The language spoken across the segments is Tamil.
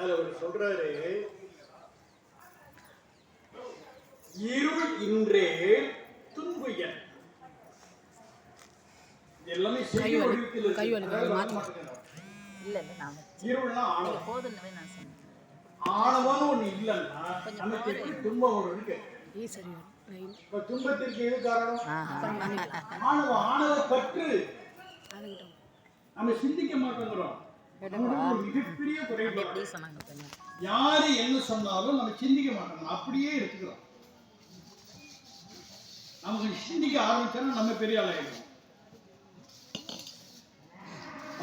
அதுல ஒரு சொல்றாரு, இருள் இன்றே துன்புய. எல்லாமே செய்ய வடிவத்தில் இருள்னா ஆணவம் ஒண்ணு இல்லைன்னா நமக்கு எப்படி துன்பம் வரும்னு கேட்கிறேன். இப்ப துன்பத்திற்கு எது காரணம்? ஆணவம். ஆணவ பற்று. நம்ம சிந்திக்க மாட்டேங்கிறோம். மிகப்பெரிய குறைபாடு. யாரு என்ன சொன்னாலும் நம்ம சிந்திக்க மாட்டோம், அப்படியே எடுத்துக்கிறோம். நமக்கு சிந்திக்க ஆரம்பிச்சோம்னா நம்ம பெரிய ஆளாயிடும்.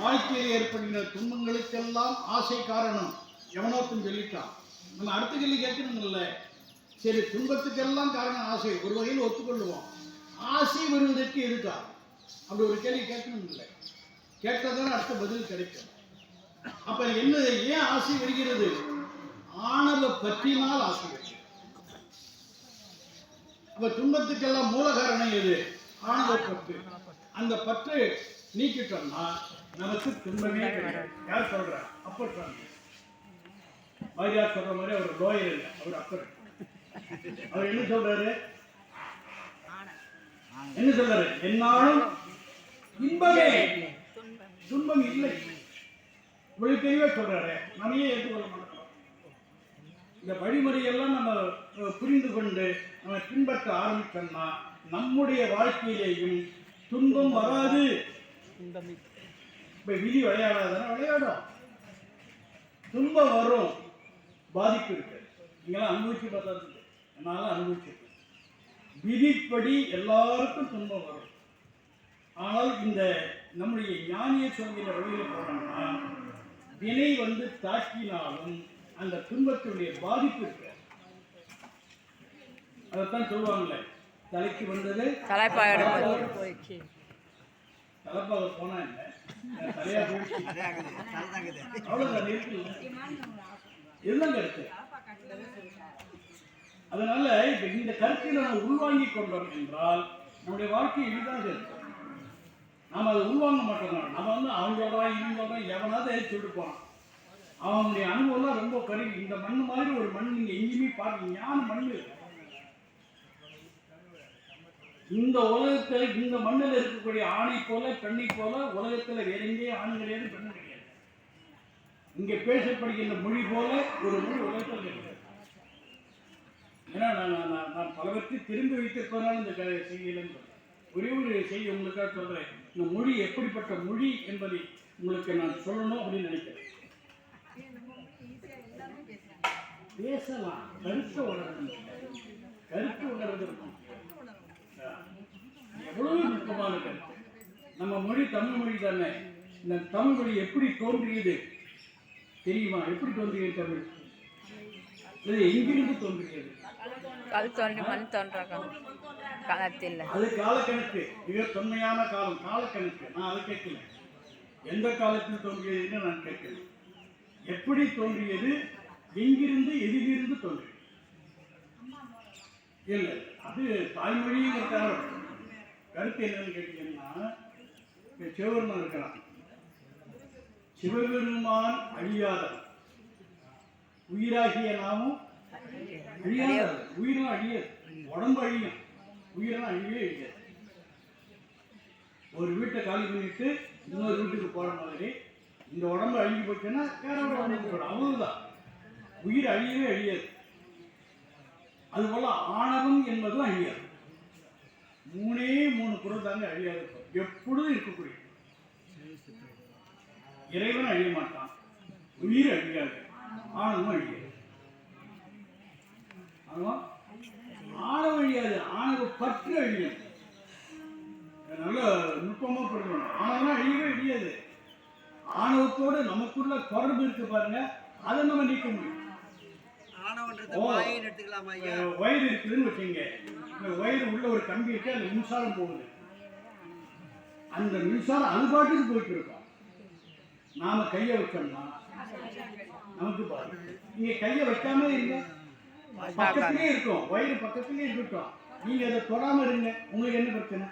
வாழ்க்கையில் ஏற்படுகிற துன்பங்களுக்கெல்லாம் ஆசை காரணம். எவனோத்தும் சொல்லிட்டான். நம்ம அடுத்த கேள்வி கேட்கணுங்கல்ல. சரி, துன்பத்துக்கெல்லாம் காரணம் ஆசை, ஒரு வகையில் ஒத்துக்கொள்ளுவோம். ஆசை வருவதற்கு எதுக்கா? அப்படி ஒரு கேள்வி கேட்கணும் இல்லை. கேட்டதான் அடுத்த பதில் கிடைக்கும். அப்ப என்ன, ஏன் ஆசை வருகிறது? ஆணவ பற்றினால் ஆசை வருகிறது. அப்ப துன்பத்துக்கெல்லாம் மூல காரணம் எது? ஆணவ பற்று. அந்த பற்று நீக்கிட்டோம்னா நமக்கு துன்பமே கிடையாது. யார் சொல்ற? அப்பர் சுவாமி. வாரியார் சொல்ற மாதிரி அவர் லோயர் இல்லை, அவர் அப்பர். அவர் என்ன சொல்றாரு? என்ன சொல்றாரு? என்னாலும் இன்பமே, துன்பம் இல்லை. இவ்வளவு தெளிவா சொல்றாரு. நம்ம ஏன் ஏற்றுக்கொள்ள மாட்டோம்? இந்த வழிமுறையெல்லாம் நம்ம புரிந்து கொண்டு நம்ம பின்பற்ற ஆரம்பிச்சோம்னா நம்முடைய வாழ்க்கையிலேயும் துன்பம் வராது. இப்ப விதி விளையாடாதான விளையாடும். துன்பம் வரும், பாதிப்பு இருக்கு. நீங்களாம் அனுபவிச்சு பார்த்தா என்னால அனுபவிச்சிருக்கேன். விதிப்படி எல்லாருக்கும் துன்பம் வரும். ஆனால் இந்த நம்முடைய ஞானிய சொல்கிற வழியில் போனோம்னா வினை வந்து தாக்கினாலும் அந்த துன்பத்துடைய பாதிப்பு இருக்கு. அதைத்தான் சொல்லுவாங்களே, தலைக்கு வந்தது தலைப்பாக போனா இல்லை, தலையா போயிடுச்சு, அவ்வளவுதான் இருக்கு. இதுதான் கருத்து. அதனால இப்ப இந்த கருத்தில் நம்ம உள்வாங்கி கொண்டோம் என்றால் நம்முடைய வாழ்க்கை எளிதாக இருக்கும். நாம் அதை உள்வாங்க மாட்டோம். நம்ம வந்து அவங்களோட இவங்களோட எவனாவது சொல்லிட்டு அவனுடைய அனுபவம்லாம் ரொம்ப கருவி. இந்த மண் மாதிரி ஒரு மண் நீங்க எங்கேயுமே பாருங்க, ஞான மண். இந்த உலகத்துல இந்த மண்ணில் இருக்கக்கூடிய ஆணை போல பெண்ணை போல உலகத்துல வேற எங்கேயும் ஆண் கிடையாது, பெண்ணு கிடையாது. இங்க பேசப்படுகின்ற மொழி போல ஒரு மொழி உலகத்தில் கிடையாது. ஏன்னா நான் பலவற்றை திரும்பி வைத்திருப்பதனால இந்த செய்தியிலும் ஒரே ஒரு செய்தி உங்களுக்காக சொல்றேன். இந்த மொழி எப்படிப்பட்ட மொழி என்பதை உங்களுக்கு நான் சொல்லணும் அப்படின்னு நினைக்கிறேன். பேசலாம், கருத்து உணரணும். கருத்து உணர்வது எவ்வளவு நுட்பமான கருத்து. நம்ம மொழி தமிழ் மொழி தானே. இந்த தமிழ் மொழி எப்படி தோன்றியது தெரியுமா? எப்படி தோன்றியது தமிழ்? எங்கிருந்து தோன்றியது? அது காலக்கணக்கு, மிக தொன்மையான காலம், காலக்கணக்கு. நான் அதை கேட்கல. எந்த காலத்தில் தோன்றியதுன்னு நான் கேட்கல. எப்படி தோன்றியது, எங்கிருந்து, எதிலிருந்து தோன்றியது இல்லை. அது தாய்மொழிங்கிற கருத்து என்னன்னு கேட்டீங்கன்னா, சிவபெருமான் இருக்கிறான். சிவபெருமான் அழியாதவன். உயிராகிய நாமும் அழியாத. உயிரும் அழியாது, உடம்பு அழியும், உயிரெல்லாம் அழியவே அழியாது. ஒரு வீட்டை காலி பண்ணிட்டு இன்னொரு வீட்டுக்கு போற மாதிரி இந்த உடம்பு அழிஞ்சு போச்சுன்னா வேற ஒரு உடம்புக்கு போடும், அவ்வளவுதான். உயிர் அழியவே அழியாது. அதுபோல ஆணவம் என்பதும் அழியாது. மூணே மூணு பொருள் தாங்க அழியாது, எப்பொழுதும் இருக்கக்கூடிய. இறைவன் அழிய மாட்டான், உயிர் அழியாது, ஆணவம் அழியாது. ஆணவம் அழியாது, ஆணவ பற்று அழியாது. நல்ல நுட்பமா புரியணும். ஆணவம் அழியவே அழியாது. ஆணவத்தோடு நமக்குள்ள தொடர்பு இருக்கு பாருங்க, அதை நம்ம நீக்க முடியும். வயிறு இருக்குதுன்னு வச்சுங்க, வயிறு உள்ள ஒரு கம்பி இருக்கு, அந்த மின்சாரம் போகுது. அந்த மின்சாரம் அது பாட்டுக்கு போயிட்டு இருக்கோம். நாம கையை வச்சோம்னா நமக்கு பாருங்க, நீங்க கையை வைக்காம இருங்க, பக்கத்திலே இருக்கும், வயிறு பக்கத்திலே இருக்கட்டும், நீங்க அதை தொடாம இருங்க, உங்களுக்கு என்ன பிரச்சனை?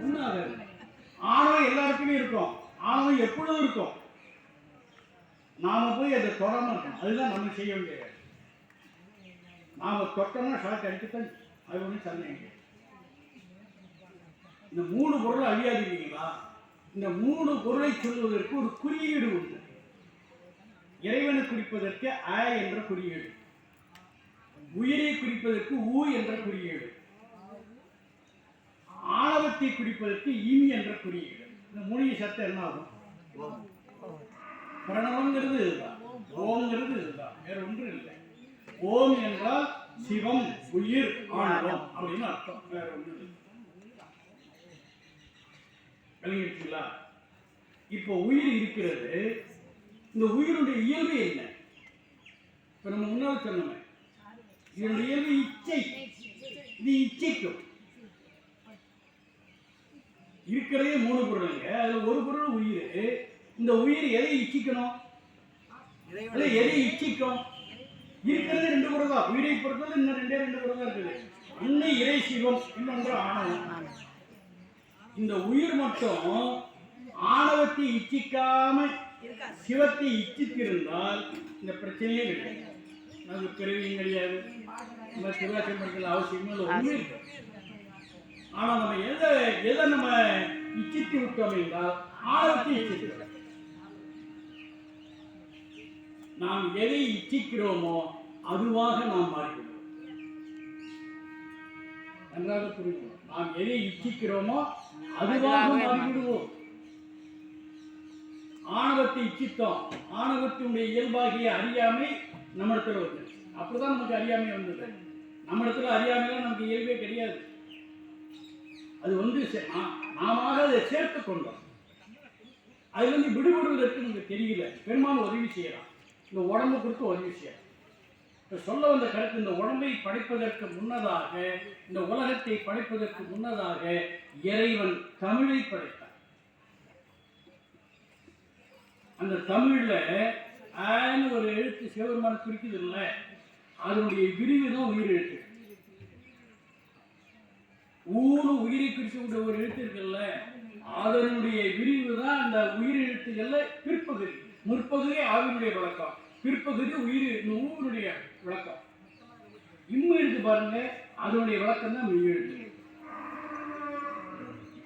ஒன்றாக ஆணவம் எல்லாருக்குமே இருக்கும். ஆணவம் எப்பொழுதும் இருக்கும். நாம போய் அதை தொடாம இருக்கணும். அதுதான் நம்ம செய்ய வேண்டியது. நாம தொட்டோம்னா ஷாக் அடிக்கத்தான். அது ஒன்றும் சந்தேகம். இந்த 3 பொருள் அழியாதீங்களா? இந்த 3 பொருளை சொல்வதற்கு ஒரு குறியீடு உண்டு. இறைவனை குறிப்பதற்கு அ என்ற குறியீடு, உயிரை குறிப்பதற்கு ஊ என்ற குறியீடு, ஆணவத்தை குறிப்பதற்கு இம் என்ற குறியீடு. இந்த 3 சத்தம் என்ன ஆகும்? பிரணவங்கிறது இதுதான், ஓம்ங்கிறது இதுதான், வேற ஒன்றும் இல்லை. ஓம் என்றால் சிவம், உயிர், ஆணவம் அப்படின்னு அர்த்தம், வேற ஒன்றும் இல்லை. விளங்கிடுச்சுங்களா? இப்போ உயிர் இருக்கிறது. இந்த உயிருடைய இயல்பு என்ன? இப்ப நம்ம முன்னாடி சொன்னோமே, இதனுடைய இயல்பு இச்சை. இது இச்சைக்கும் இருக்கிறதே 3 பொருளுங்க. அதுல ஒரு பொருள் உயிர். இந்த உயிர் எதை இச்சிக்கணும்? எதை இச்சிக்கும்? இருக்கிறது 2 பொருள் தான். உயிரை பொறுத்தது இன்னும் 2 பொருள் தான் இருக்குது. ஒன்று இறை சிவம், இன்னொன்று ஆணவம். இந்த உயிர் மட்டும் ஆணவத்தை இச்சிக்காம சிவத்தை இச்சித்திருந்தால் இந்த பிரச்சனையே கிடையாது. நமக்கு பிறவியும் கிடையாது, நம்ம சிவாசம் படிக்கிற அவசியமும் இல்லை, ஒன்றும் இல்லை. ஆனால் நம்ம எதை நம்ம இச்சித்து விட்டோம் என்றால் ஆழத்தை இச்சிக்கிறோம். நாம் எதை இச்சிக்கிறோமோ அதுவாக நாம் மாறிவிடுவோம். நன்றாக புரியும். நாம் எதை இச்சிக்கிறோமோ அதுவாக மாறிவிடுவோம். ஆணவத்தை இச்சித்தோம். ஆணவத்தினுடைய இயல்பாகிய அறியாமை நம்மிடத்துல வந்தது. அப்படிதான் நமக்கு அறியாமை வந்தது. நம்மிடத்துல அறியாமைலாம் நமக்கு இயல்பே கிடையாது. அது வந்து நாம அதை சேர்த்து கொண்டோம். அதுல இருந்து விடுபடுவதற்கு நமக்கு தெரியல. பெருமான் உதவி செய்யலாம், இந்த உடம்பு கொடுத்து உதவி செய்யலாம். இப்ப சொல்ல வந்த கருத்து, இந்த உடம்பை படைப்பதற்கு முன்னதாக, இந்த உலகத்தை படைப்பதற்கு முன்னதாக இறைவன் தமிழை படைத்தார். அந்த தமிழ்ல ஆன்னு ஒரு எழுத்து சிவபெருமான குறிக்குது இல்லை, அதனுடைய விரிவு தான் உயிர் எழுத்து. ஊரு உயிரை குறிக்கக்கூடிய ஒரு எழுத்து இருக்குல்ல, அதனுடைய விரிவு தான் அந்த உயிர் எழுத்துக்கள்ல பிற்பகுதி. முற்பகுதி ஆவினுடைய விளக்கம், பிற்பகுதி உயிர் ஊருடைய விளக்கம். இம்மு எழுத்து பாருங்க, அதனுடைய விளக்கம் தான் மெய் எழுத்து.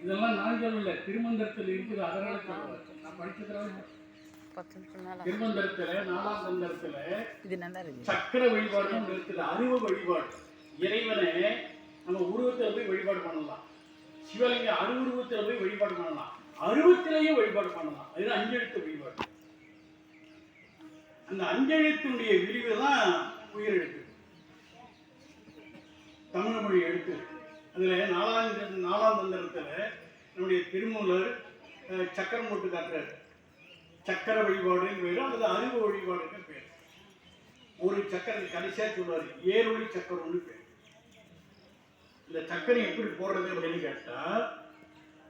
இதெல்லாம் நான் சொல்லல, திருமந்திரத்தில் இருக்குது. அதனால சொல்லுவார். நான் படிச்சதுனால திருமந்திரத்துல 4ஆம் தந்திரத்துல சக்கர வழிபாடு இருக்குது. அறிவு வழிபாடு. இறைவனை நம்ம உருவத்தில் போய் வழிபாடு பண்ணலாம். சிவலிங்க அருவுருவத்தில் போய் வழிபாடு பண்ணலாம். அருவத்திலேயே வழிபாடு பண்ணலாம். அதுதான் 5 எழுத்து வழிபாடு. அந்த 5 எழுத்தினுடைய விரிவு தான் உயிர் எழுத்து, தமிழ் மொழி எழுத்து. அதுல 4ஆம் தந்திரத்துல நம்முடைய திருமூலர் சக்கரம் போட்டு காட்டுறாரு. சக்கர வழிபாடுன்னு பேரு, அல்லது அறிவு வழிபாடுன்னு பேர். ஒரு சக்கரம் கடைசியா சொல்லுவாரு, ஏரொளி சக்கரம்னு பேர். இந்த சக்கரை எப்படி போடுறது அப்படின்னு கேட்டா,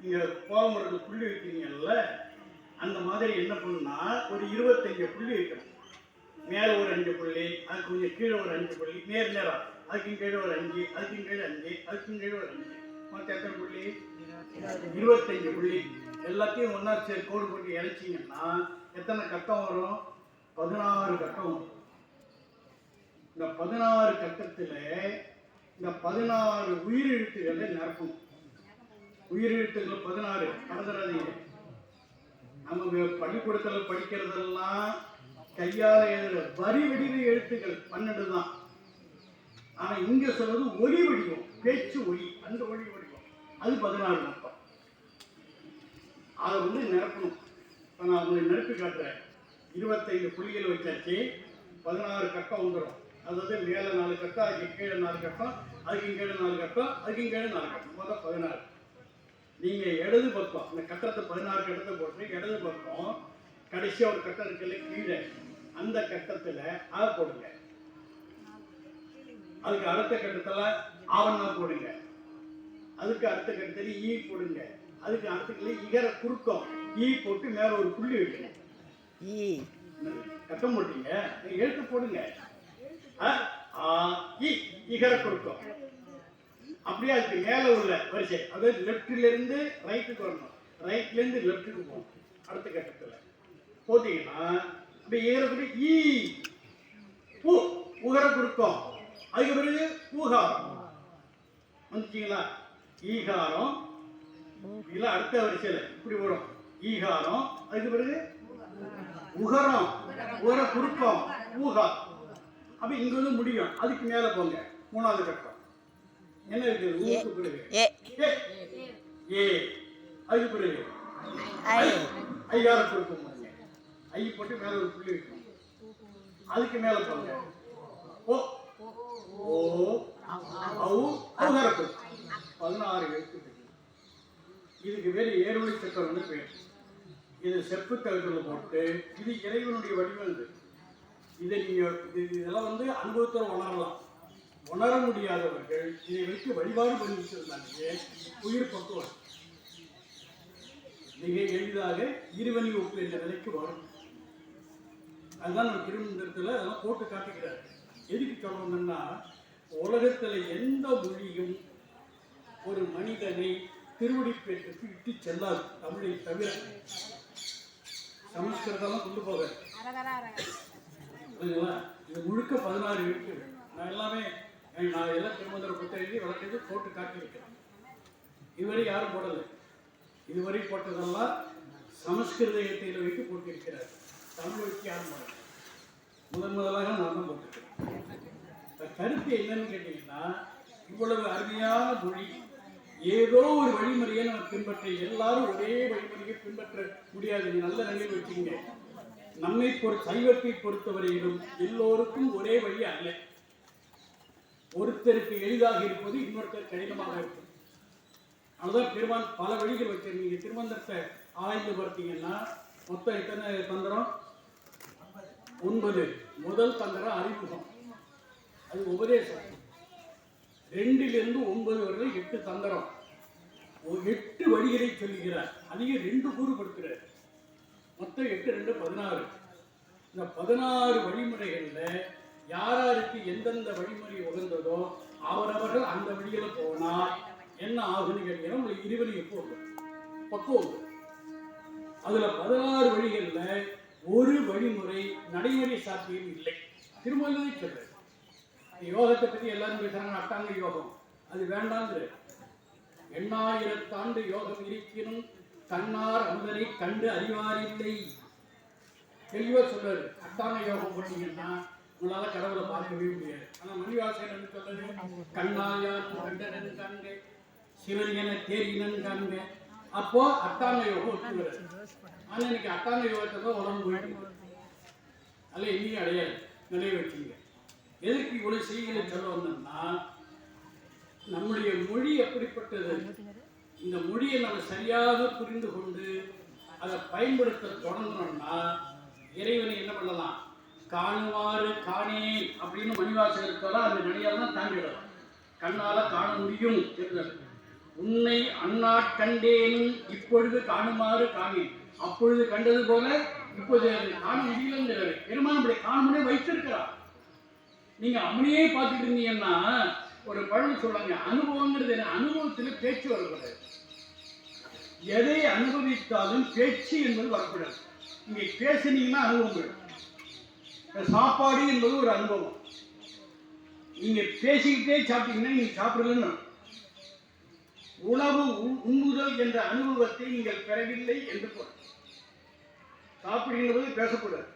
நீங்க கோபுரத்து புள்ளி வைக்கிறீங்கல்ல, அந்த மாதிரி என்ன பண்ணுன்னா ஒரு 25 புள்ளி வைக்கணும். மேல ஒரு 5 புள்ளி, அதுக்கு கொஞ்சம் கீழே ஒரு 5 புள்ளி, நேரம் அதுக்கு கீழே ஒரு 5, அதுக்கு கீழே 5, அதுக்கு கீழே ஒரு 5, மொத்தம் எத்தனை புள்ளி? 25 புள்ளி. எல்லாத்தையும் ஒன்னா சரி கோடு போட்டு இழைச்சிங்கன்னா எத்தனை கட்டம் வரும்? 16 கட்டம் வரும். இந்த 16 கட்டத்துல இந்த 16 உயிரெழுத்துக்களை நிரப்பணும். உயிரெழுத்துக்கள் 16 மறந்துடாதீங்க. நம்ம பள்ளிக்கூடத்தில் படிக்கிறதெல்லாம் கையால எழுதுற வரி வடிவ எழுத்துக்கள் 12 தான். ஆனா இங்க சொல்றது ஒலி வடிவம், பேச்சு ஒலி, அந்த ஒலி வடிவம் அது 16 மொத்தம். அதை வந்து நிரப்பணும். இப்போ நான் உங்களை நிரப்பி காட்டுறேன். 25 புள்ளிகள் வச்சாச்சு, 16 கட்டம் வந்துடும். அதாவது மேலே 4 கட்டம், அதுக்கு கீழே 4 கட்டம், அதுக்கு கீழே 4 கட்டம், அதுக்கு கீழே 4 கட்டம், மொத்தம் 16. நீங்கள் இடது பக்கம் இந்த கட்டத்தை 16 கட்டத்தை போட்டு இடது பக்கம் கடைசியாக ஒரு கட்டம் இருக்குல்ல கீழே, அந்த கட்டத்தில் ஆ போடுங்க. அதுக்கு அடுத்த கட்டத்தில் ஆவணா போடுங்க. அதுக்கு அடுத்த கட்டத்தில் ஈ போடுங்க. அதுக்கு அடுத்த இகர குறுக்கம் ஈ போட்டு மேலே ஒரு புள்ளி வைக்கணும். கட்டம் போட்டீங்க, எழுத்து போடுங்க. இகர குறுக்கம் அப்படியே அதுக்கு மேலே உள்ள வரிசை, அதாவது லெப்ட்ல இருந்து ரைட்டுக்கு வரணும், ரைட்ல இருந்து லெப்ட்டுக்கு போகணும். அடுத்த கட்டத்தில் போட்டீங்கன்னா இப்படி ஏறப்படி ஈ பூ உகர குறுக்கம். அதுக்கு பிறகு ஊகாரம் வந்துச்சிங்களா? ஈகாரம் இல்லை அடுத்த வரிசையில் இப்படி வரும். ஈகாரம், அதுக்கு பிறகு உகரம், உகர குறுக்கம், ஊகா. அப்ப இங்க வந்து முடியும். அதுக்கு மேல போங்க. மூணாவது கட்டம் என்ன இருக்கு? ஊக்கு பிறகு ஏ, அதுக்கு பிறகு ஐகார குறுக்கம். ஐ போட்டு மேல ஒரு புள்ளி வைக்கணும். அதுக்கு மேல போங்க. ஓ ஓ ஔ ஔகார குறுக்கம். 16 எழுத்து. இதுக்கு பேர் ஏறுவழி சக்கரம்னு பேர். இது செப்பு தகட்டில் போட்டு, இது இறைவனுடைய வடிவம். இதை நீங்கள் இதெல்லாம் வந்து அனுபவத்தில் உணரலாம். உணர முடியாதவர்கள் இதை வைத்து வழிபாடு பண்ணி வச்சிருந்தாங்க. உயிர் பக்குவம் மிக எளிதாக இருவனி ஒப்பு என்ற நிலைக்கு வரும். அதுதான் நம்ம திருமந்திரத்தில் அதெல்லாம் போட்டு காட்டுகிறார். எதுக்கு சொல்லணும்னா, உலகத்தில் எந்த மொழியும் ஒரு மனிதனை திருவடி பேட்டுக்கு இட்டு செல்லாது, தமிழை தவிர. சமஸ்கிருதம் கொண்டு போக இது முழுக்க 16 இருக்கு. நான் எல்லாம் திருமந்திர புத்தகத்தை வளர்த்தது போட்டு காட்டியிருக்கிறேன். இதுவரை யாரும் போடலை. இதுவரை போட்டதெல்லாம் சமஸ்கிருத எழுத்தையில் வைத்து போட்டிருக்கிறார். தமிழ் வச்சு யாரும் போடலை. முதலாக நான் தான் போட்டிருக்கிறேன். கருத்து என்னன்னு கேட்டீங்கன்னா, இவ்வளவு அருமையான மொழி, ஏதோ ஒரு வழிமுறையை நம்ம பின்பற்ற, எல்லாரும் ஒரே வழிமுறையை பின்பற்ற முடியாது. நீ நல்ல நிலையில் வச்சுங்க. நம்மை சைவத்தை பொறுத்தவரையிலும் எல்லோருக்கும் ஒரே வழி அல்ல. ஒருத்தருக்கு எளிதாக இருப்பது இன்னொருத்தர் கடினமாக இருக்கும். அதுதான் பெருமான் பல வழிகள் வச்சு. நீங்க திருமந்திரத்தை ஆய்ந்து பார்த்தீங்கன்னா மொத்தம் எத்தனை தந்திரம்? 9. முதல் தந்திரம் அறிமுகம், அது உபதேசம். 2லிருந்து 9 வரை 8 தந்திரம். 8 வழிகளை சொல்லுகிறார். அதிக 2 கூறுபடுத்துகிறார். மொத்தம் 8 2 16. இந்த 16 வழிமுறைகளில் யாராருக்கு எந்தெந்த வழிமுறை உகந்ததோ அவரவர்கள் அந்த வழியில் போனால் என்ன ஆகுன்னு கேட்டீங்கன்னா, உங்களுக்கு இருவரி எப்போ பக்குவம். அதில் 16 வழிகளில் ஒரு வழிமுறை நடைமுறை சாத்தியம் இல்லை. திருமூலரை சொல்ற யோகத்தை பற்றி எல்லாரும் பேசுறாங்க. அட்டாங்க யோகம் அது வேண்டாங்கிற. 8000 ஆண்டு யோகம் இருப்பினும் கண்ணார் அமுதனை கண்டு அறிவாரில்லை. தெளிவா சொல்றாரு. அட்டாங்க யோகம் பண்ணீங்கன்னா உங்களால கடவுளை பார்க்கவே முடியாது. ஆனா மணிவாசன் சொல்றது, கண்ணாயான் கண்டனன் காண்க, சிவலியன தேரினன் காண்க. அப்போ அட்டாங்க யோகம் ஒத்துக்கிறாரு. ஆனா இன்னைக்கு அட்டாங்க யோகத்தை தான் உடம்பு போயிட்டு அல்ல, இனியும் அடையாது. நிலைய வச்சுங்க. எதுக்கு இவ்வளவு செய்திகளை சொல்ல வந்தோம்னா, நம்முடைய மொழி எப்படிப்பட்டது, இந்த மொழியை நம்ம சரியாக புரிந்து கொண்டு அதை பயன்படுத்த தொடங்கணும்னா இறைவனை என்ன பண்ணலாம்? காணுவாறு காணேன் அப்படின்னு மணிவாசகர்களால் அந்த நிலையால் தான் தாங்கிடலாம். கண்ணால காண முடியும் என்றது. உன்னை அந்நாட் கண்டேனும் இப்பொழுது காணுமாறு காணேன். அப்பொழுது கண்டது போல இப்போது காண முடியலங்கிறாரு. பெருமான் அப்படி காணுமுனே வைத்திருக்கிறார். நீங்க அவனையே பார்த்துட்டு இருந்தீங்கன்னா ஒரு பழம் சொல்றாங்க, அனுபவங்கிறது என்ன? அனுபவத்தில் பேச்சு வரக்கூடாது. எதை அனுபவித்தாலும் பேச்சு என்பது வரக்கூடாது. இங்கே பேசினீங்கன்னா அனுபவம். சாப்பாடு என்பது ஒரு அனுபவம். நீங்க பேசிக்கிட்டே சாப்பிட்டீங்கன்னா நீங்க சாப்பிடலன்னு. உணவு உண்ணுதல் என்ற அனுபவத்தை நீங்கள் பெறவில்லை என்று பொருள். சாப்பிடுகின்ற பேசக்கூடாது.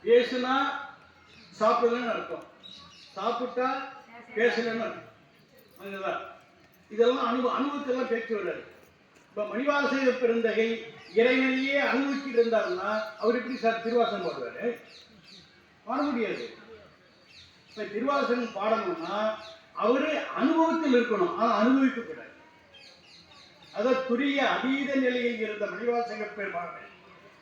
பேசுனா சாப்பிடலன்னு அர்த்தம், சாப்பிட்டா பேசலன்னு அர்த்தம். இதெல்லாம் அனுபவத்தெல்லாம் பேச்சு வராது. இப்போ மணிவாசக பெருந்தகை இறைவனையே அனுபவிச்சுட்டு இருந்தாருன்னா அவர் எப்படி சார் திருவாசகம் பாடுவாரு? பாட முடியாது. இப்போ திருவாசகம் பாடணும்னா அவரு அனுபவத்தில் இருக்கணும், ஆனால் அனுபவிக்கக்கூடாது. அதாவது துரிய அதீத நிலையில் இருந்த மணிவாசக பெருமான்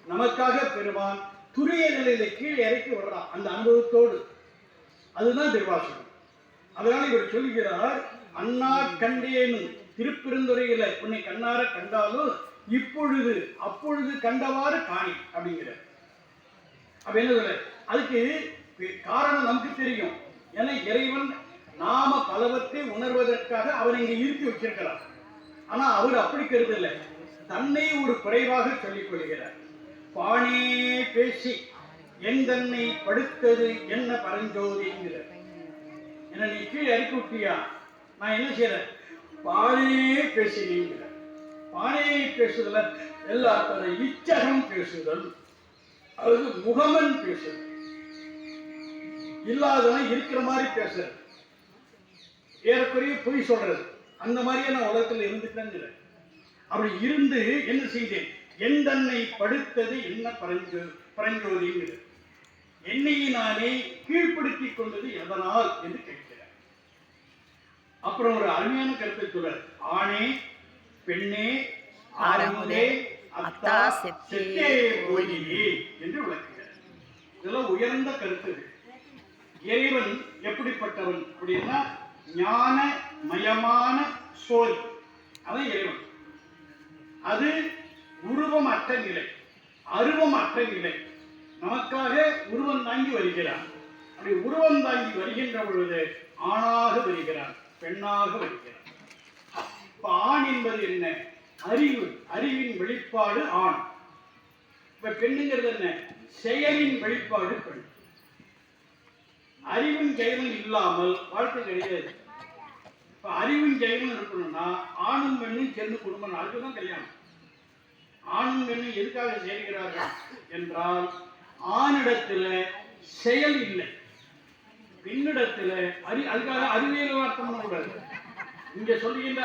நமக்காக பெருமான் துரிய நிலையில கீழே இறக்கி விடுறான் அந்த அனுபவத்தோடு. அதுதான் திருவாசகம். அதனால இவர் சொல்லுகிறார், அண்ணா கண்டேனும் திருப்பெருந்துறையில உன்னை கண்ணார கண்டாலும் இப்பொழுது அப்பொழுது கண்டவாறு காணி அப்படிங்கிற. அப்ப என்ன அதுக்கு காரணம் நமக்கு தெரியும். ஏன்னா இறைவன் நாம பலவற்றை உணர்வதற்காக அவர் இங்க இருத்தி வச்சிருக்கிறார். ஆனா அவர் அப்படி கருதல்ல, தன்னை ஒரு குறைவாக சொல்லிக் கொள்கிறார். பானே பேசி என் தன்னை படுத்தது என்ன பரஞ்சோதிங்கிற. என்ன நீ கீழே இறக்கி விட்டியா, நான் என்ன செய்யறேன், பானையே பேசினீங்கிற. பானையை பேசுதல எல்லாத்தோட இச்சகம் பேசுதல், அது முகமன் பேசுதல், இல்லாதவன் இருக்கிற மாதிரி பேசுறது, ஏறக்குறைய பொய் சொல்றது, அந்த மாதிரியே நான் உலகத்தில் இருந்துட்டேங்கிற. அப்படி இருந்து என்ன செய்தேன், என் தன்னை படுத்தது என்ன பரஞ்சோதிங்கிறது. என்னையினாலே கீழ்ப்படுத்திக் கொண்டது எதனால் என்று கேட்கிறார். அப்புறம் ஒரு அருமையான கருத்தை சொல்றார். ஆணே பெண்ணே ஆரமுதே அத்தா செத்தே போயிலே என்று விளக்குகிறார். இதெல்லாம் உயர்ந்த கருத்து. இறைவன் எப்படிப்பட்டவன் அப்படின்னா ஞான மயமான சோல், அதான் இறைவன். அது உருவம் அற்ற நிலை, அருவம் அற்ற நிலை. நமக்காக உருவம் தாங்கி வருகிறான். அப்படி உருவம் தாங்கி வருகின்ற பொழுது ஆணாக வருகிறான், பெண்ணாக வருகிறான். இப்ப ஆண் என்பது என்ன, அறிவு, அறிவின் வெளிப்பாடு ஆண். இப்ப பெண்ணுங்கிறது என்ன, செயலின் வெளிப்பாடு பெண். அறிவின் ஜெயமும் இல்லாமல் வாழ்க்கை கிடையாது. இப்ப அறிவின் ஜெயமும் இருக்கணும்னா ஆணும் பெண்ணும் சேர்ந்து குடும்பம், அதுக்குதான் கல்யாணம். ஆணும் பெண்ணும் எதுக்காக சேர்கிறார்கள் என்றால் ஆணிடத்துல செயல் இல்லை, பெண்ணிடத்துல அதுக்காக அறிவியல் அர்த்தம் கூடாது. இங்க சொல்லுகின்ற